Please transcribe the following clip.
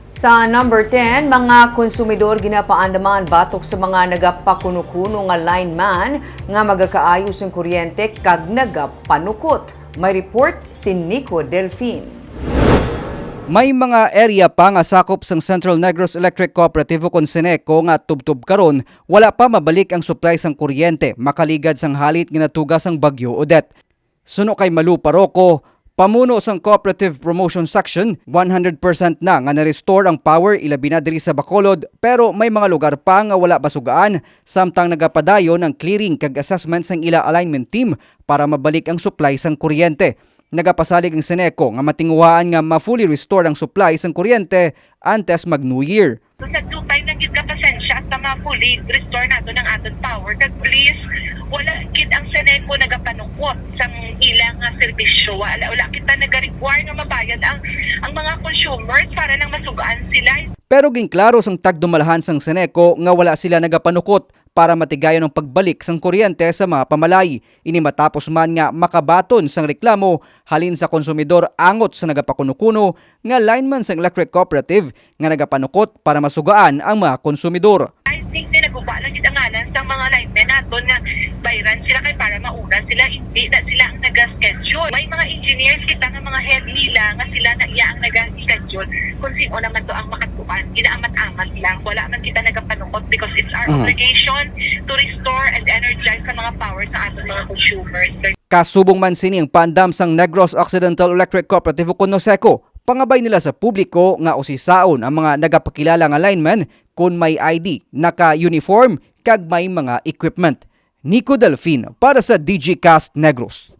Sa number 10, mga konsumidor ginapaandaman batok sa mga nagapakuno-kuno nga lineman nga magakaayos ng kuryente kag nagapanukot. May report si Nico Delfin. May mga area pa nga sakop sang Central Negros Electric Cooperative o Seneco nga tubtub karon wala pa mabalik ang supply sang kuryente makaligad sang halit nga natugas ang bagyo Odette. Suno kay Malu Paroco, pamuno sang Cooperative Promotion Section, 100% na nga na-restore ang power ilabi na diri sa Bacolod pero may mga lugar pa nga wala basugaan samtang nagapadayon ang clearing kag assessment sang ila alignment team para mabalik ang supply sang kuryente. Nagapasalig ang Seneco nga matinguhaan nga ma-fully restore ang supply sang kuryente antes mag New Year. So sa dupay na gid ka pasensya at ma-fully restore nato ng aton power. Kag please, wala gid ang Seneco nagapanukot sang ilang serbisyo. Wala kita nag-require nga mabayad ang mga consumers para nang masugaan sila. Pero ginklaro sang tagdumalahan sang Seneco nga wala sila nagapanukot para matigayon ang pagbalik sang kuryente sa mga pamalay. Ini matapos man nga makabaton sang reklamo halin sa konsumidor angot sa nagapakuno-kuno nga lineman sang electric cooperative nga nagapanukot para masugaan ang mga konsumidor. I think na naguba lang ang ngalan sa mga linemen naton nga bayran sila kay para mauna sila, hindi na sila ang nag-schedule. May mga engineers kita nga mga head nila nga sila na iya ang nag-schedule kung sino naman to ang makatuan. Ginaamat-amat lang. Wala man kita nagapanukot because it's our obligation to restore and energize sa mga power sa ating mga consumers. Kasubong man sining pandam sang Negros Occidental Electric Cooperative o Seco, pangabay nila sa publiko nga usisaon ang mga nagapakilala nga lineman kung may ID, naka-uniform, kag may mga equipment. Nico Delfin para sa DG Cast Negros.